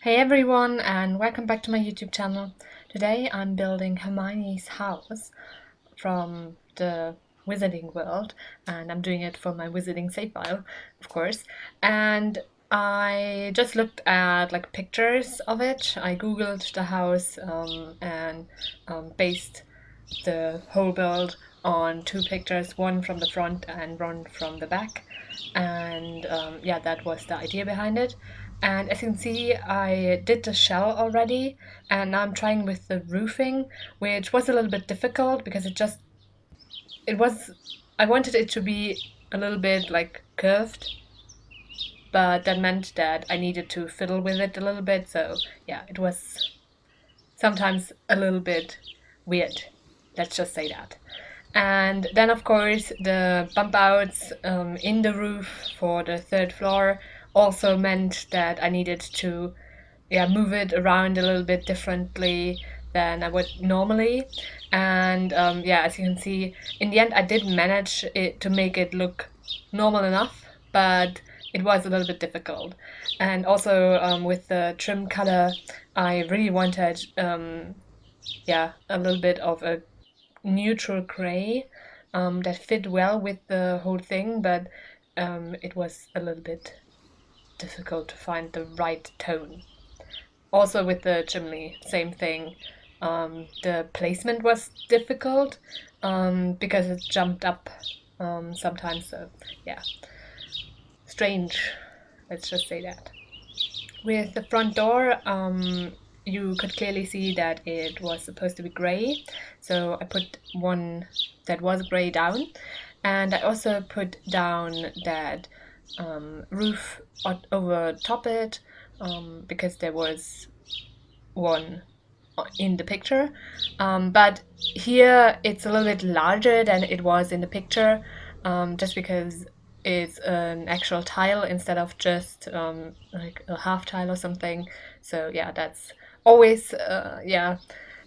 Hey everyone, and welcome back to my YouTube channel. Today I'm building Hermione's house from the Wizarding World, and I'm doing it for my Wizarding save file, of course. And I just looked at pictures of it. I googled the house and based the whole build on two pictures, one from the front and one from the back. And yeah, that was the idea behind it. And as you can see, I did the shell already, and now I'm trying with the roofing, which was a little bit difficult because it was, I wanted it to be a little bit like curved, but that meant that I needed to fiddle with it a little bit. So yeah, it was sometimes a little bit weird. Let's just say that. And then, of course, the bump outs in the roof for the third floor also meant that I needed to move it around a little bit differently than I would normally. And yeah, as you can see, in the end, I did manage to make it look normal enough, but it was a little bit difficult. And also with the trim color, I really wanted a little bit of a neutral gray that fit well with the whole thing, but it was a little bit difficult to find the right tone. Also with the chimney, same thing. The placement was difficult because it jumped up sometimes. So yeah, strange. Let's just say that. With the front door, you could clearly see that it was supposed to be gray. So I put one that was gray down, and I also put down that roof over top it because there was one in the picture. But here it's a little bit larger than it was in the picture, just because it's an actual tile instead of just like a half tile or something. So yeah, that's always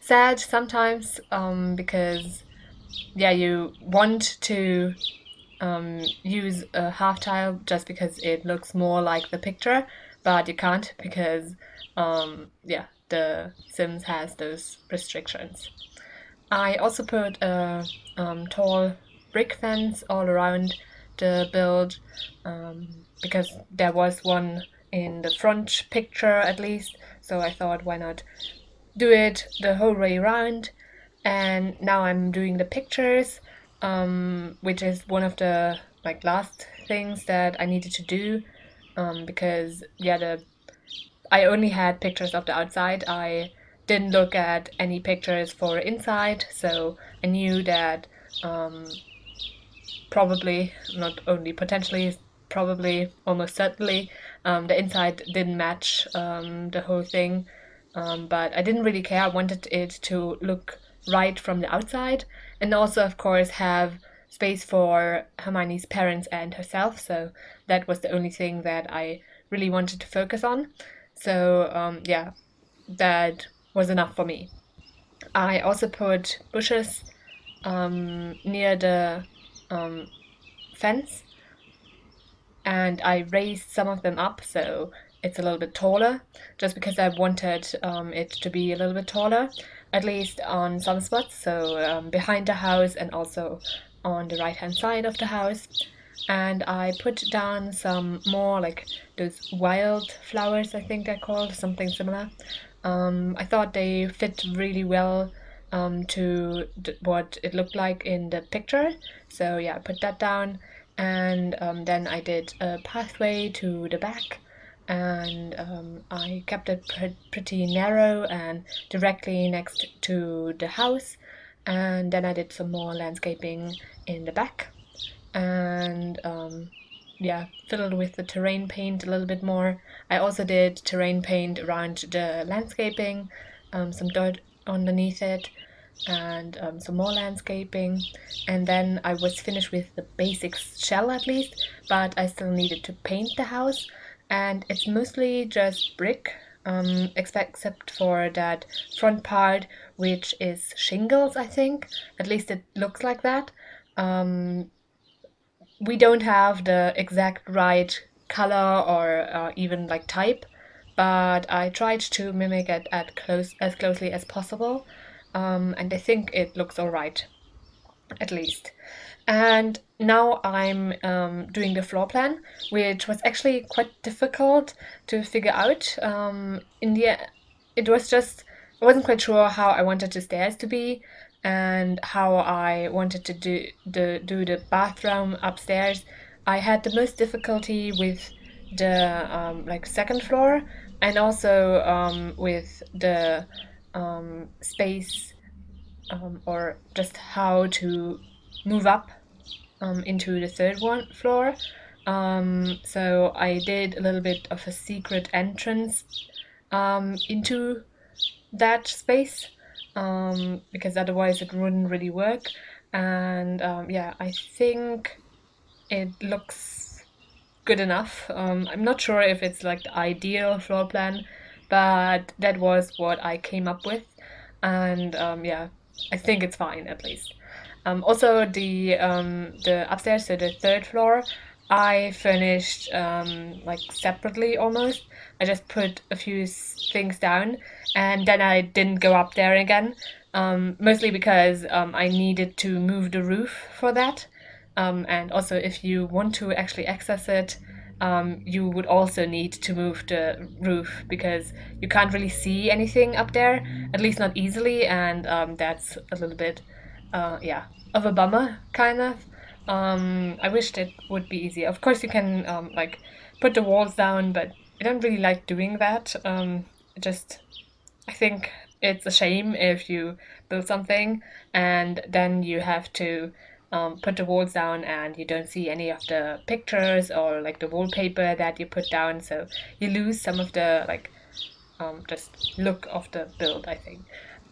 sad sometimes because yeah, you want to use a half tile just because it looks more like the picture, but you can't because yeah, the Sims has those restrictions. I also put a tall brick fence all around the build because there was one in the front picture at least, so I thought why not do it the whole way around. And now I'm doing the pictures, which is one of the last things that I needed to do because yeah, I only had pictures of the outside. I didn't look at any pictures for inside, so I knew that probably, not only potentially, probably, almost certainly, the inside didn't match the whole thing. But I didn't really care. I wanted it to look right from the outside, and also, of course, have space for Hermione's parents and herself. So that was the only thing that I really wanted to focus on. So yeah, that was enough for me. I also put bushes near the um, fence, and I raised some of them up so it's a little bit taller, just because I wanted it to be a little bit taller, at least on some spots, so behind the house and also on the right hand side of the house. And I put down some more like those wild flowers, I think they're called, something similar. I thought they fit really well to what it looked like in the picture. So yeah, I put that down, and then I did a pathway to the back, and I kept it pretty narrow and directly next to the house. And then I did some more landscaping in the back, and yeah, fiddled with the terrain paint a little bit more. I also did terrain paint around the landscaping, some dirt underneath it, and some more landscaping. And then I was finished with the basic shell at least, but I still needed to paint the house, and it's mostly just brick. Except for that front part, which is shingles, I think. At least it looks like that. We don't have the exact right color or even like type, but I tried to mimic it as closely as possible, and I think it looks alright, at least. And now I'm doing the floor plan, which was actually quite difficult to figure out. In the it was just I wasn't quite sure how I wanted the stairs to be and how I wanted to do the bathroom upstairs. I had the most difficulty with the like second floor, and also with the space, or just how to move up into the third one floor. So I did a little bit of a secret entrance into that space, because otherwise it wouldn't really work. And yeah, I think it looks good enough. I'm not sure if it's like the ideal floor plan, but that was what I came up with. And yeah, I think it's fine at least. Also, the upstairs, so the third floor, I furnished like separately almost. I just put a few things down, and then I didn't go up there again. Mostly because I needed to move the roof for that. And also, if you want to actually access it, you would also need to move the roof because you can't really see anything up there, at least not easily, and that's a little bit, yeah, of a bummer, kind of. I wished it would be easier. Of course, you can like put the walls down, but I don't really like doing that. Just I think it's a shame if you build something and then you have to put the walls down and you don't see any of the pictures or like the wallpaper that you put down, so you lose some of the like just look of the build, I think.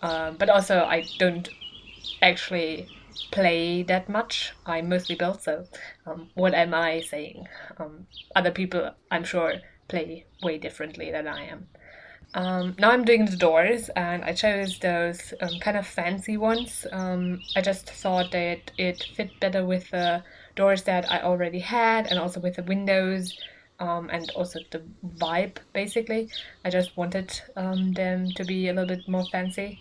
But also, I don't actually play that much. I mostly build, so what am I saying? Other people, I'm sure, play way differently than I am. Now I'm doing the doors, and I chose those kind of fancy ones. I just thought that it fit better with the doors that I already had, and also with the windows, and also the vibe, basically. I just wanted them to be a little bit more fancy.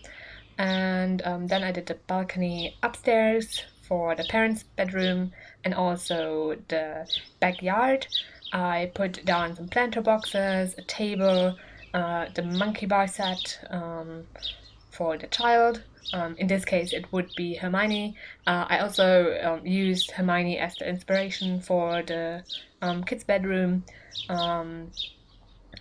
And then I did the balcony upstairs for the parents' bedroom and also the backyard. I put down some planter boxes, a table, the monkey bar set for the child. In this case, it would be Hermione. I also used Hermione as the inspiration for the kids' bedroom,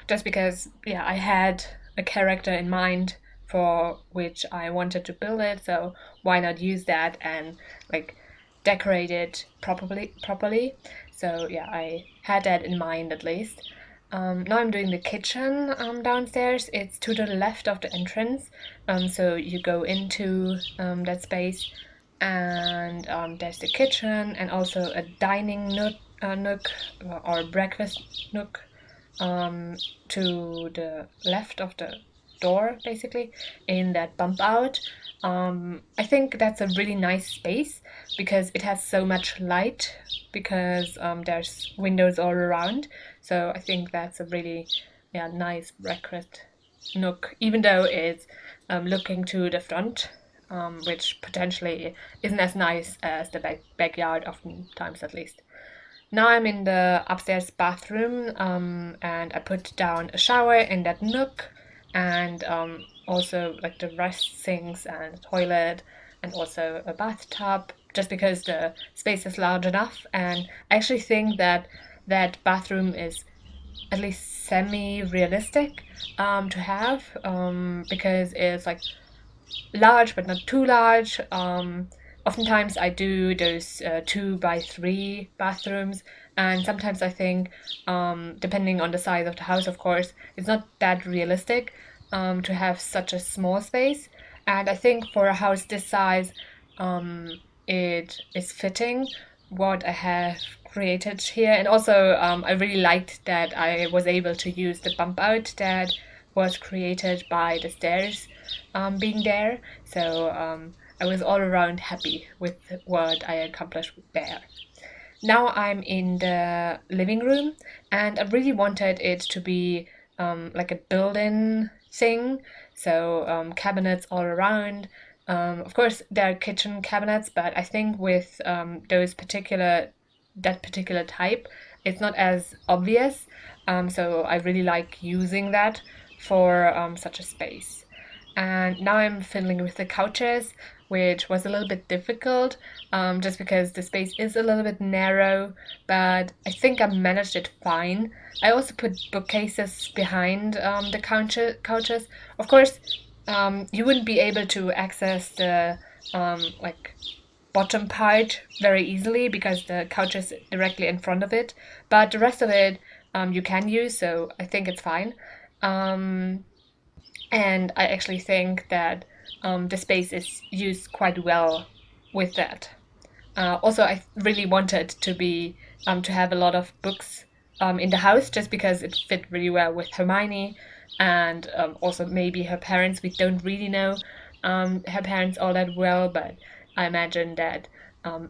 just because, yeah, I had a character in mind for which I wanted to build it, so why not use that and like decorate it properly. So yeah, I had that in mind at least. Now I'm doing the kitchen downstairs. It's to the left of the entrance, so you go into that space, and there's the kitchen and also a dining nook or breakfast nook to the left of the door, basically, in that bump out. I think that's a really nice space because it has so much light because there's windows all around. So I think that's a really, yeah, nice breakfast nook, even though it's looking to the front, which potentially isn't as nice as the backyard, oftentimes at least. Now I'm in the upstairs bathroom, and I put down a shower in that nook, and also like the rest sinks and a toilet and also a bathtub, just because the space is large enough. And I actually think that that bathroom is at least semi-realistic to have, because it's like large but not too large. Oftentimes I do those 2 by 3 bathrooms, and sometimes I think, depending on the size of the house, of course, it's not that realistic to have such a small space. And I think for a house this size, it is fitting what I have created here. And also, I really liked that I was able to use the bump out that was created by the stairs being there. So I was all around happy with what I accomplished there. Now I'm in the living room, and I really wanted it to be like a built-in thing, so cabinets all around. Of course, there are kitchen cabinets, but I think with that particular type, it's not as obvious. So I really like using that for such a space. And now I'm fiddling with the couches, which was a little bit difficult, just because the space is a little bit narrow, but I think I managed it fine. I also put bookcases behind the couches. Of course, you wouldn't be able to access the like bottom part very easily because the couch is directly in front of it, but the rest of it you can use, so I think it's fine. Um, and I actually think that the space is used quite well with that. Also, I really wanted to have a lot of books in the house just because it fit really well with Hermione and also maybe her parents. We don't really know her parents all that well, but I imagine that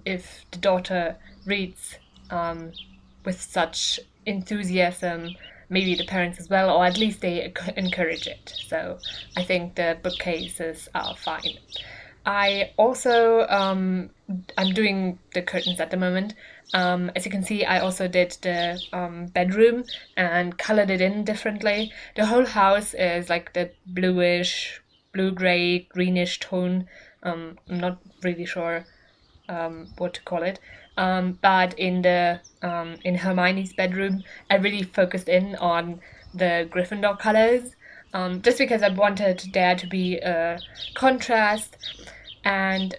if the daughter reads with such enthusiasm, maybe the parents as well, or at least they encourage it. So I think the bookcases are fine. I also I'm doing the curtains at the moment. As you can see, I also did the bedroom and colored it in differently. The whole house is like the bluish, blue gray, greenish tone. I'm not really sure what to call it. But in Hermione's bedroom, I really focused in on the Gryffindor colors, just because I wanted there to be a contrast. And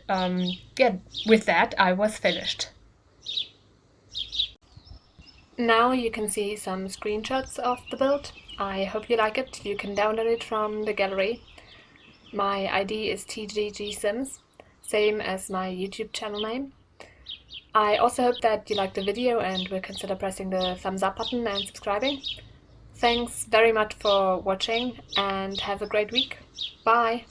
yeah, with that, I was finished. Now you can see some screenshots of the build. I hope you like it. You can download it from the gallery. My ID is TGGSims, same as my YouTube channel name. I also hope that you liked the video and will consider pressing the thumbs up button and subscribing. Thanks very much for watching and have a great week. Bye!